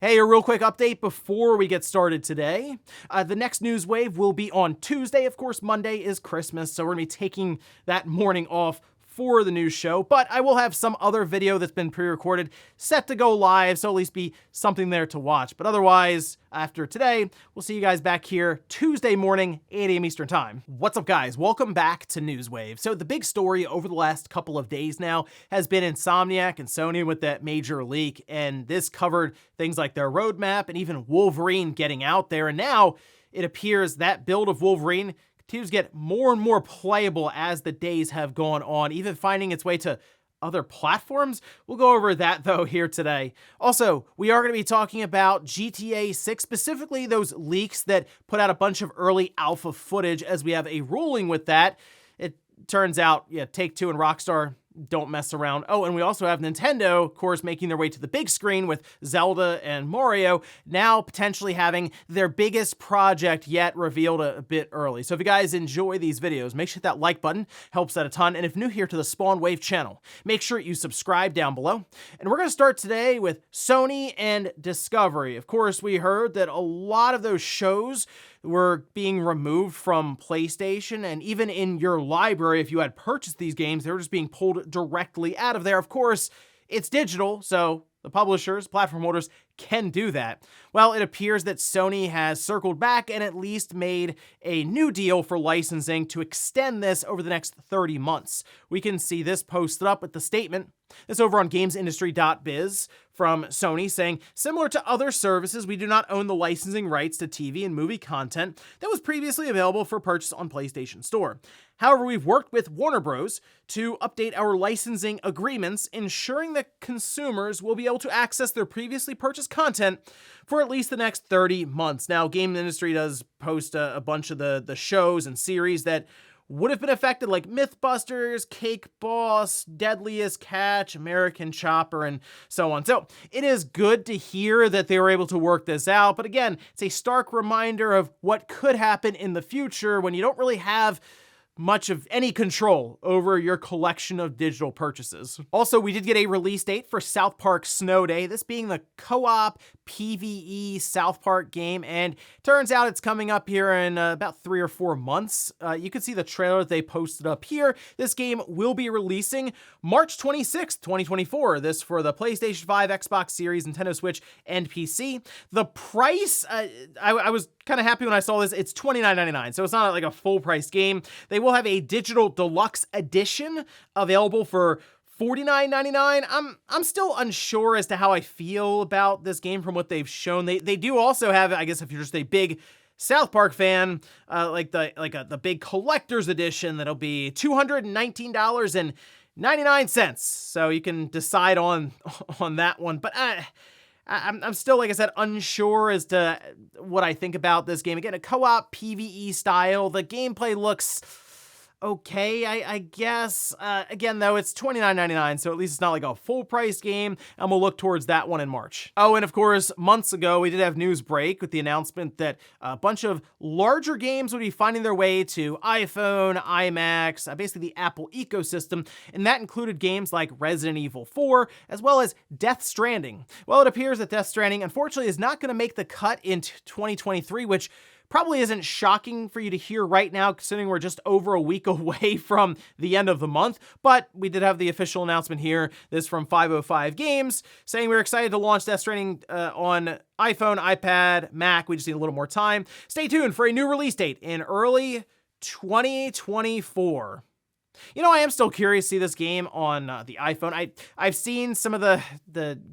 Hey, a real quick update before we get started today. The next news wave will be on Tuesday. Of course, Monday is Christmas, so we're going to be taking that morning off for the news show, but I will have some other video that's been pre-recorded set to go live, so at least be something there to watch. But otherwise, after today, we'll see you guys back here Tuesday morning, 8 a.m. Eastern Time. What's up, guys? Welcome back to Newswave. So the big story over the last couple of days now has been Insomniac and Sony with that major leak, and this covered things like their roadmap and even Wolverine getting out there, and now it appears that build of Wolverine continues to get more and more playable as the days have gone on, even finding its way to other platforms. We'll go over that though here today. Also, we are going to be talking about GTA 6, specifically those leaks that put out a bunch of early alpha footage, as we have a ruling with that. It turns out, yeah, Take-Two and Rockstar don't mess around. Oh, and we also have Nintendo, of course, making their way to the big screen with Zelda and Mario, now potentially having their biggest project yet revealed a bit early. So if you guys enjoy these videos, make sure to hit that like button, helps out a ton. And if new here to the Spawn Wave channel, make sure you subscribe down below. And we're going to start today with Sony and Discovery. Of course, we heard that a lot of those shows were being removed from PlayStation, and even in your library, if you had purchased these games, they were just being pulled directly out of there. Of course, it's digital, so the publishers, platform holders can do that. Well, it appears that Sony has circled back and at least made a new deal for licensing to extend this over the next 30 months. We can see this posted up with the statement. This over on gamesindustry.biz from Sony saying, similar to other services, we do not own the licensing rights to TV and movie content that was previously available for purchase on PlayStation Store. However, we've worked with Warner Bros. To update our licensing agreements, ensuring that consumers will be able to access their previously purchased content for at least the next 30 months. Now, Game Industry does post a bunch of the shows and series that would have been affected, like Mythbusters, Cake Boss, Deadliest Catch, American Chopper, and so on. So it is good to hear that they were able to work this out. But again, it's a stark reminder of what could happen in the future when you don't really have much of any control over your collection of digital purchases. Also, we did get a release date for South Park Snow Day, this being the co-op PvE South Park game, and turns out it's coming up here in about 3 or 4 months. You can see the trailer they posted up here. This game will be releasing March 26th, 2024. This for the PlayStation 5, Xbox Series, Nintendo Switch, and PC. The price, I was kind of happy when I saw this. It's $29.99, so it's not like a full price game. They will have a digital deluxe edition available for $49.99. I'm still unsure as to how I feel about this game from what they've shown. They do also have, I guess if you're just a big South Park fan, like the big collector's edition that'll be $219.99. So you can decide on that one. But I'm still, like I said, unsure as to what I think about this game. Again, a co-op PvE style. The gameplay looks okay, I guess. Again, though, it's $29.99, so at least it's not like a full-price game, and we'll look towards that one in March. Oh, and of course, months ago, we did have news break with the announcement that a bunch of larger games would be finding their way to iPhone, iMacs, basically the Apple ecosystem, and that included games like Resident Evil 4, as well as Death Stranding. Well, it appears that Death Stranding, unfortunately, is not going to make the cut in 2023, which probably isn't shocking for you to hear right now, considering we're just over a week away from the end of the month. But we did have the official announcement here. This from 505 Games, saying we're excited to launch Death Stranding on iPhone, iPad, Mac. We just need a little more time. Stay tuned for a new release date in early 2024. You know, I am still curious to see this game on the iPhone. I've seen some of the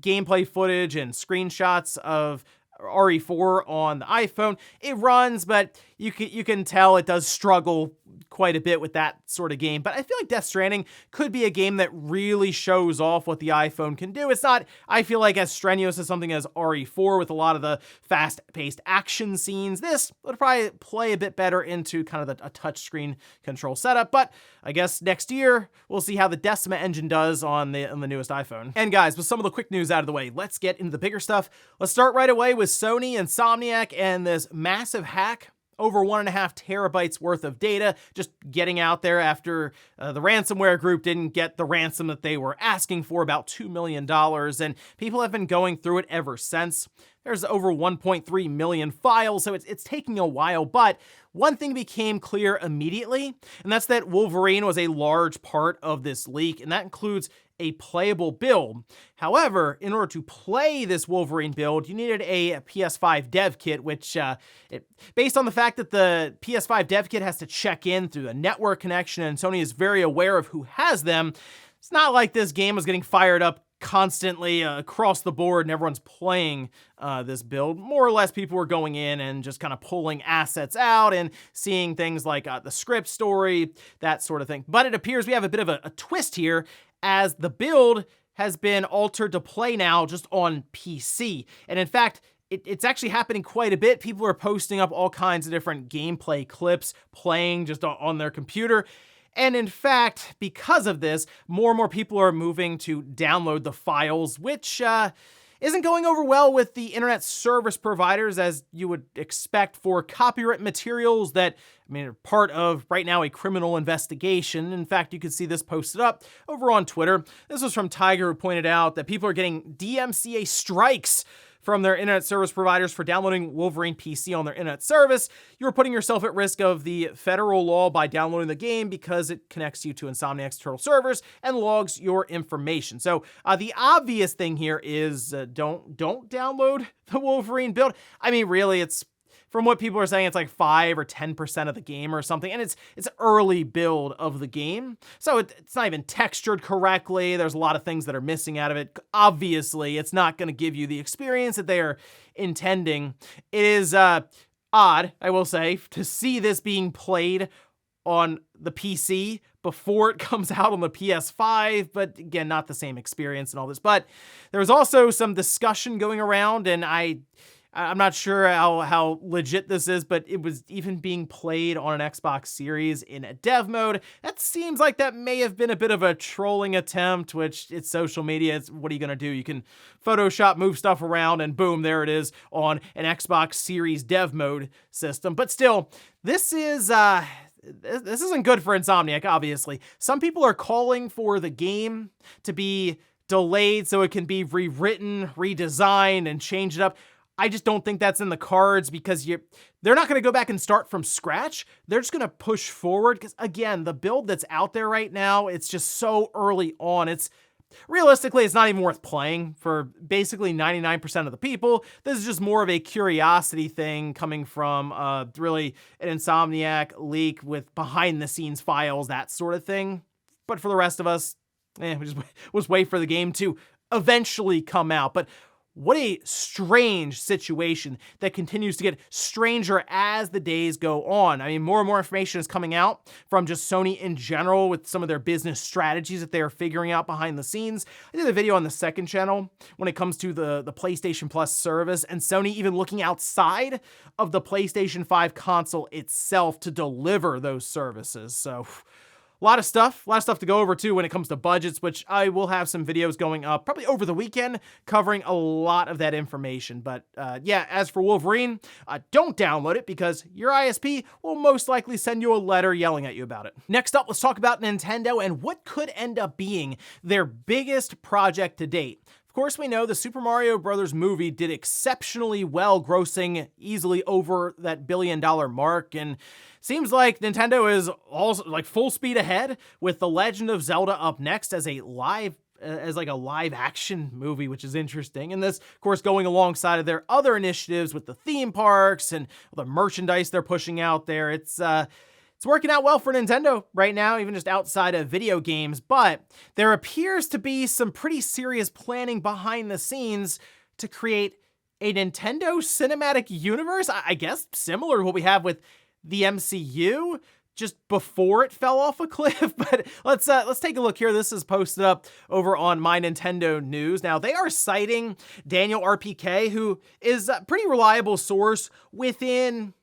gameplay footage and screenshots of RE4 on the iPhone. It runs, but you can tell it does struggle quite a bit with that sort of game. But I feel like Death Stranding could be a game that really shows off what the iPhone can do. It's not, I feel like, as strenuous as something as RE4 with a lot of the fast-paced action scenes. This would probably play a bit better into kind of a touchscreen control setup. But I guess next year, we'll see how the Decima engine does on the newest iPhone. And guys, with some of the quick news out of the way, let's get into the bigger stuff. Let's start right away with Sony, Insomniac, and this massive hack. Over 1.5 terabytes worth of data just getting out there after the ransomware group didn't get the ransom that they were asking for, about $2 million, and people have been going through it ever since. There's over 1.3 million files, so it's taking a while, but one thing became clear immediately, and that's that Wolverine was a large part of this leak, and that includes a playable build. However, in order to play this Wolverine build, you needed a PS5 dev kit, which, based on the fact that the PS5 dev kit has to check in through the network connection, and Sony is very aware of who has them, it's not like this game was getting fired up constantly across the board and everyone's playing this build. More or less, people were going in and just kind of pulling assets out and seeing things like the script story, that sort of thing. But it appears we have a bit of a twist here, as the build has been altered to play now just on PC. And in fact, it's actually happening quite a bit. People are posting up all kinds of different gameplay clips playing just on their computer. And in fact, because of this, more and more people are moving to download the files, which isn't going over well with the internet service providers, as you would expect for copyright materials that, are part of, right now, a criminal investigation. In fact, you can see this posted up over on Twitter. This was from Tiger, who pointed out that people are getting DMCA strikes from their internet service providers for downloading Wolverine PC on their internet service. You're putting yourself at risk of the federal law by downloading the game because it connects you to Insomniac's internal servers and logs your information. So the obvious thing here is don't download the Wolverine build. Really, it's, from what people are saying, it's like 5 or 10% of the game or something, and it's early build of the game, so it's not even textured correctly. There's a lot of things that are missing out of it. Obviously, it's not going to give you the experience that they are intending. It is odd, I will say, to see this being played on the PC before it comes out on the PS5, but again, not the same experience and all this. But there was also some discussion going around, and I'm not sure how legit this is, but it was even being played on an Xbox Series in a dev mode. That seems like that may have been a bit of a trolling attempt, which it's social media. What are you going to do? You can Photoshop, move stuff around, and boom, there it is on an Xbox Series dev mode system. But still, this isn't good for Insomniac, obviously. Some people are calling for the game to be delayed so it can be rewritten, redesigned, and changed up. I just don't think that's in the cards, because they're not going to go back and start from scratch. They're just going to push forward, because again, the build that's out there right now, it's just so early on. Realistically, it's not even worth playing for basically 99% of the people. This is just more of a curiosity thing coming from really an Insomniac leak with behind the scenes files, that sort of thing. But for the rest of us, we just wait for the game to eventually come out. But what a strange situation that continues to get stranger as the days go on. More and more information is coming out from just Sony in general with some of their business strategies that they are figuring out behind the scenes. I did a video on the second channel when it comes to the PlayStation Plus service, and Sony even looking outside of the PlayStation 5 console itself to deliver those services. So a lot of stuff to go over too when it comes to budgets, which I will have some videos going up probably over the weekend covering a lot of that information. But yeah, as for Wolverine, don't download it, because your ISP will most likely send you a letter yelling at you about it. Next up, let's talk about Nintendo and what could end up being their biggest project to date. Of course, we know the Super Mario Bros. Movie did exceptionally well, grossing easily over that $1 billion mark, and seems like Nintendo is also like full speed ahead with The Legend of Zelda up next as a live action movie, which is interesting. And this, of course, going alongside of their other initiatives with the theme parks and the merchandise they're pushing out there. It's working out well for Nintendo right now, even just outside of video games. But there appears to be some pretty serious planning behind the scenes to create a Nintendo cinematic universe, I guess similar to what we have with the MCU, just before it fell off a cliff. But let's take a look here. This is posted up over on My Nintendo News. Now, they are citing Daniel RPK, who is a pretty reliable source within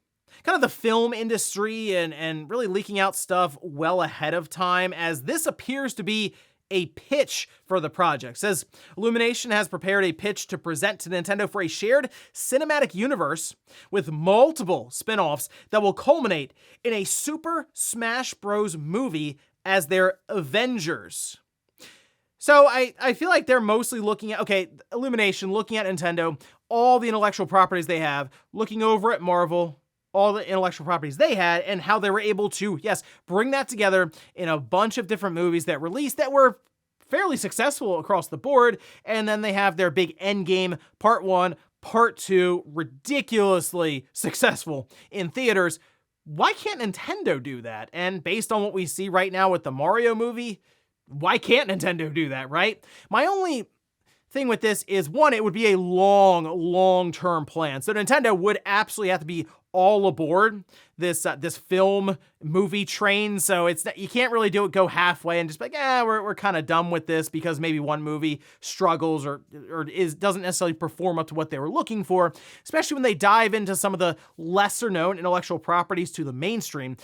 kind of the film industry and really leaking out stuff well ahead of time, as this appears to be a pitch for the project. It says Illumination has prepared a pitch to present to Nintendo for a shared cinematic universe with multiple spin-offs that will culminate in a Super Smash Bros. Movie as their Avengers. So I feel like they're mostly looking at, okay, Illumination looking at Nintendo, all the intellectual properties they have, looking over at Marvel, all the intellectual properties they had, and how they were able to, yes, bring that together in a bunch of different movies that released that were fairly successful across the board. And then they have their big Endgame Part 1, Part 2, ridiculously successful in theaters. Why can't Nintendo do that? And based on what we see right now with the Mario movie, why can't Nintendo do that, right? My only thing with this is, one, it would be a long-term plan. So Nintendo would absolutely have to be all aboard this film movie train. So it's you can't really go halfway and just be like, we're kind of done with this because maybe one movie struggles or doesn't necessarily perform up to what they were looking for, especially when they dive into some of the lesser known intellectual properties to the mainstream.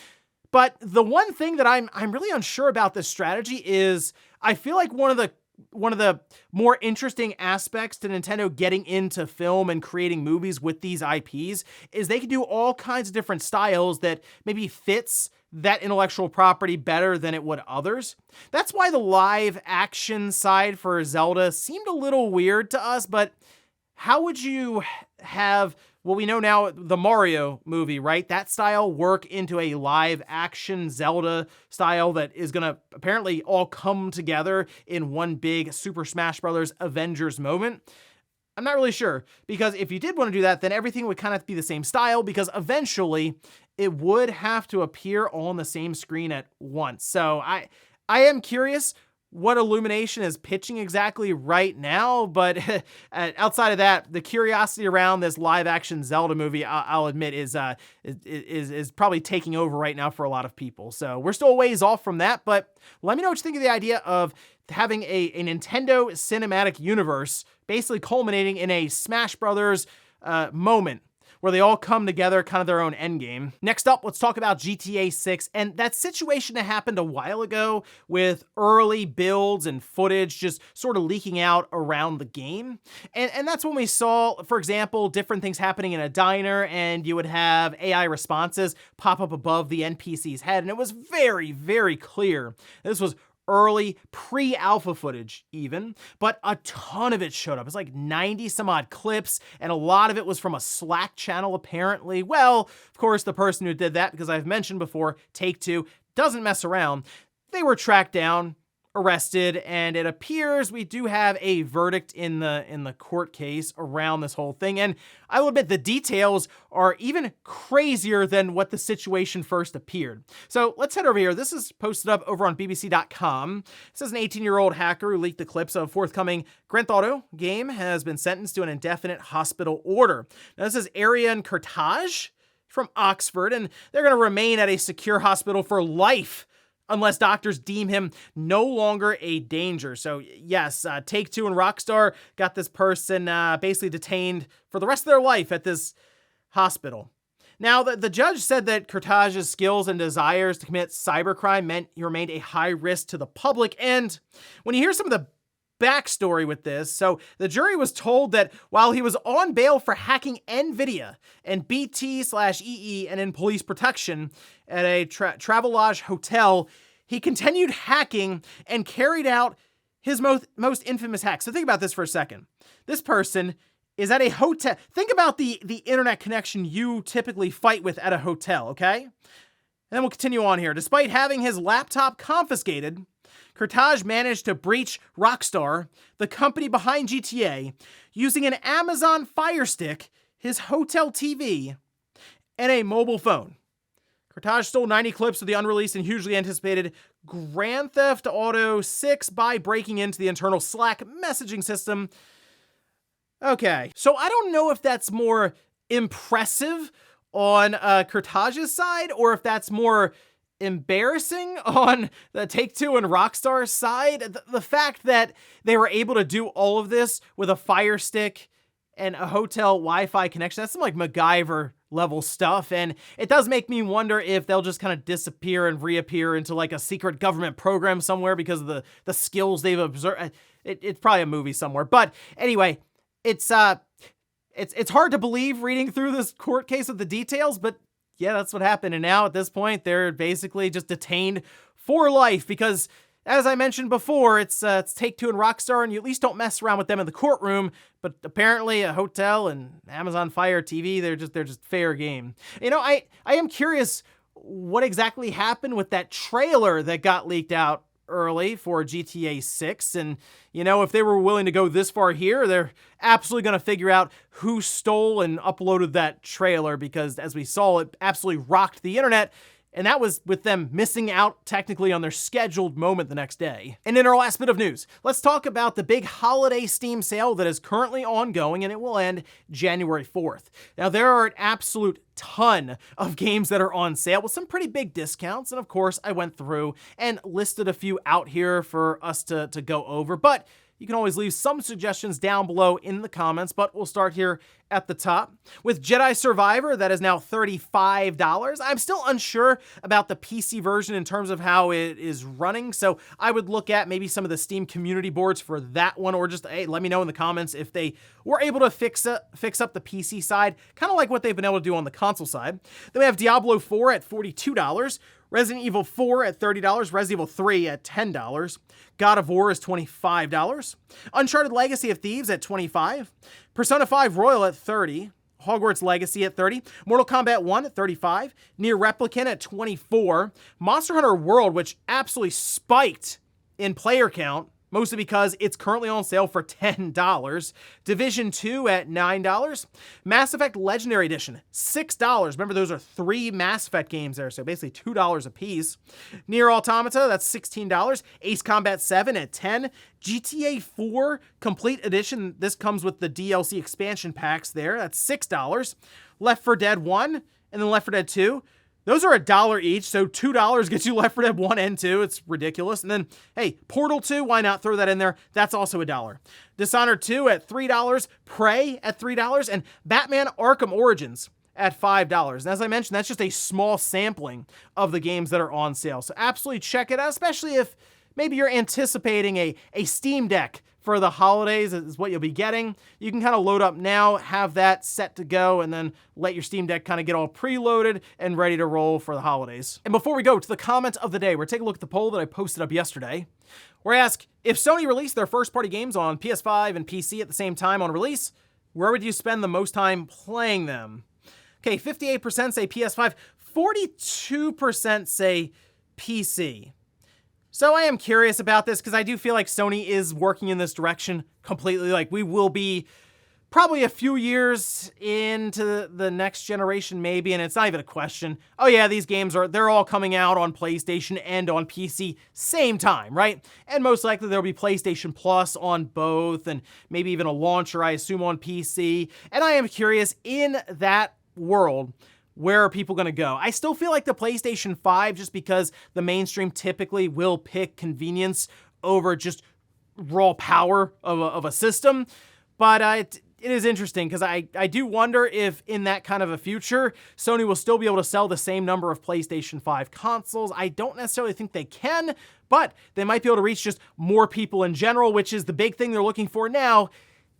But the one thing that I'm really unsure about this strategy is, I feel like one of the more interesting aspects to Nintendo getting into film and creating movies with these IPs is they can do all kinds of different styles that maybe fits that intellectual property better than it would others. That's why the live action side for Zelda seemed a little weird to us, but how would you have, well, we know now the Mario movie, right? That style work into a live action Zelda style that is going to apparently all come together in one big Super Smash Bros. Avengers moment? I'm not really sure, because if you did want to do that, then everything would kind of be the same style, because eventually it would have to appear on the same screen at once. So I am curious what Illumination is pitching exactly right now, but outside of that, the curiosity around this live-action Zelda movie, I'll admit, is probably taking over right now for a lot of people. So we're still a ways off from that, but let me know what you think of the idea of having a Nintendo cinematic universe basically culminating in a Smash Brothers moment, where they all come together, kind of their own endgame. Next up, let's talk about GTA 6 and that situation that happened a while ago with early builds and footage just sort of leaking out around the game. And that's when we saw, for example, different things happening in a diner, and you would have AI responses pop up above the NPC's head. And it was very, very clear this was early pre-alpha footage even, but a ton of it showed up. It's like 90 some odd clips, and a lot of it was from a Slack channel apparently. Well, of course, the person who did that, because I've mentioned before, Take-Two, doesn't mess around. They were tracked down, arrested, and it appears we do have a verdict in the court case around this whole thing. And I will admit the details are even crazier than what the situation first appeared. So let's head over here. This is posted up over on BBC.com. It says an 18-year-old hacker who leaked the clips of a forthcoming Grand Theft Auto game has been sentenced to an indefinite hospital order. Now, this is Arian Kurtaj from Oxford, and they're going to remain at a secure hospital for life unless doctors deem him no longer a danger. So yes, Take-Two and Rockstar got this person basically detained for the rest of their life at this hospital. Now, the judge said that Kurtaj's skills and desires to commit cybercrime meant he remained a high risk to the public. And when you hear some of the backstory with this, so the jury was told that while he was on bail for hacking NVIDIA and BT/EE and in police protection at a Travelodge hotel, he continued hacking and carried out his most infamous hack. So think about this for a second. This person is at a hotel. Think about the internet connection you typically fight with at a hotel, okay? And then we'll continue on here. Despite having his laptop confiscated, Kurtaj managed to breach Rockstar, the company behind GTA, using an Amazon Fire Stick, his hotel TV, and a mobile phone. Kurtaj stole 90 clips of the unreleased and hugely anticipated Grand Theft Auto 6 by breaking into the internal Slack messaging system. Okay, so I don't know if that's more impressive on Kurtaj's side, or if that's more embarrassing on the Take-Two and Rockstar side. The fact that they were able to do all of this with a Fire Stick and a hotel Wi-Fi connection, that's some like MacGyver level stuff. And it does make me wonder if they'll just kind of disappear and reappear into like a secret government program somewhere because of the skills they've observed. It's probably a movie somewhere. But anyway, it's hard to believe reading through this court case with the details, but yeah, that's what happened. And now at this point, they're basically just detained for life because As I mentioned before, it's Take-Two and Rockstar, and you at least don't mess around with them in the courtroom, but apparently a hotel and Amazon Fire TV, they're just fair game. I am curious what exactly happened with that trailer that got leaked out early for GTA 6, and if they were willing to go this far here, they're absolutely going to figure out who stole and uploaded that trailer, because as we saw, it absolutely rocked the internet. And that was with them missing out technically on their scheduled moment the next day. And in our last bit of news, let's talk about the big holiday Steam sale that is currently ongoing, and it will end January 4th. Now, there are an absolute ton of games that are on sale with some pretty big discounts. And of course, I went through and listed a few out here for us to go over, but you can always leave some suggestions down below in the comments, but we'll start here at the top with Jedi Survivor. That is now $35. I'm still unsure about the PC version in terms of how it is running, so I would look at maybe some of the Steam community boards for that one, or just, hey, let me know in the comments if they were able to fix up the PC side, kind of like what they've been able to do on the console side. Then we have Diablo 4 at $42. Resident Evil 4 at $30, Resident Evil 3 at $10, God of War is $25, Uncharted Legacy of Thieves at $25, Persona 5 Royal at $30, Hogwarts Legacy at $30, Mortal Kombat 1 at $35, Nier Replicant at $24, Monster Hunter World, which absolutely spiked in player count, mostly because it's currently on sale for $10. Division 2 at $9. Mass Effect Legendary Edition, $6. Remember, those are 3 Mass Effect games there, so basically $2 a piece. Nier Automata, that's $16. Ace Combat 7 at $10. GTA 4 Complete Edition, this comes with the DLC expansion packs there, that's $6. Left 4 Dead 1, and then Left 4 Dead 2. Those are $1 each, so $2 gets you Left 4 Dead 1 and 2. It's ridiculous. And then, hey, Portal 2, why not throw that in there? That's also $1. Dishonored 2 at $3, Prey at $3, and Batman Arkham Origins at $5. And as I mentioned, that's just a small sampling of the games that are on sale. So absolutely check it out, especially if maybe you're anticipating a Steam Deck for the holidays is what you'll be getting. You can kind of load up now, have that set to go, and then let your Steam Deck kind of get all preloaded and ready to roll for the holidays. And before we go to the comment of the day, we're taking a look at the poll that I posted up yesterday, where I ask, if Sony released their first-party games on PS5 and PC at the same time on release, where would you spend the most time playing them? Okay, 58% say PS5, 42% say PC. So I am curious about this because I do feel like Sony is working in this direction completely. Like, we will be probably a few years into the next generation maybe, and it's not even a question. Oh yeah, these games they're all coming out on PlayStation and on PC same time, right? And most likely there'll be PlayStation Plus on both, and maybe even a launcher, I assume, on PC. And I am curious, in that world, where are people going to go? I still feel like the PlayStation 5, just because the mainstream typically will pick convenience over just raw power of a system. But it is interesting because I do wonder if in that kind of a future, Sony will still be able to sell the same number of PlayStation 5 consoles. I don't necessarily think they can, but they might be able to reach just more people in general, which is the big thing they're looking for now.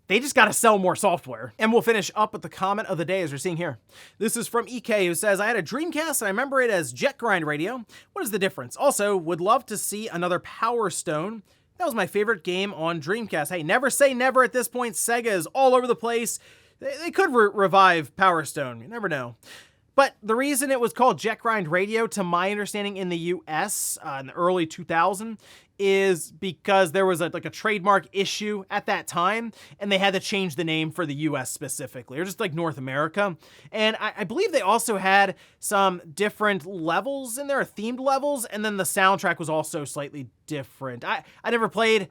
They just got to sell more software. And we'll finish up with the comment of the day as we're seeing here. This is from EK, who says, I had a Dreamcast and I remember it as Jet Grind Radio. What is the difference? Also, would love to see another Power Stone. That was my favorite game on Dreamcast. Hey, never say never at this point. Sega is all over the place. They could revive Power Stone. You never know. But the reason it was called Jet Grind Radio, to my understanding in the US in the early 2000s, is because there was a trademark issue at that time, and they had to change the name for the US specifically, or just like North America. And I believe they also had some different levels in there, themed levels, and then the soundtrack was also slightly different. I never played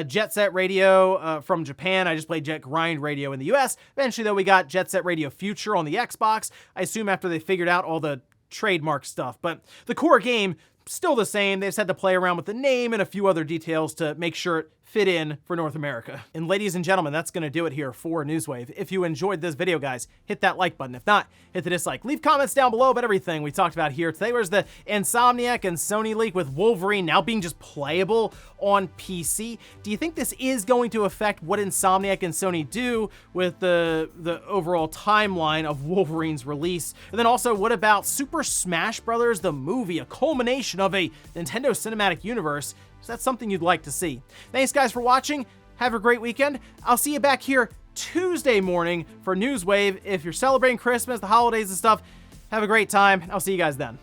Jet Set Radio from Japan. I just played Jet Grind Radio in the US. Eventually, though, we got Jet Set Radio Future on the Xbox, I assume after they figured out all the trademark stuff. But the core game, still the same. They just had to play around with the name and a few other details to make sure it fit in for North America. And ladies and gentlemen, that's going to do it here for Newswave. If you enjoyed this video, guys, hit that like button. If not, hit the dislike. Leave comments down below about everything we talked about here today. Where's the Insomniac and Sony leak with Wolverine now being just playable on PC? Do you think this is going to affect what Insomniac and Sony do with the overall timeline of Wolverine's release? And then also, what about Super Smash Bros. The movie, a culmination of a Nintendo Cinematic Universe? So that's something you'd like to see. Thanks guys for watching. Have a great weekend. I'll see you back here Tuesday morning for Newswave. If you're celebrating Christmas, the holidays and stuff, have a great time. I'll see you guys then.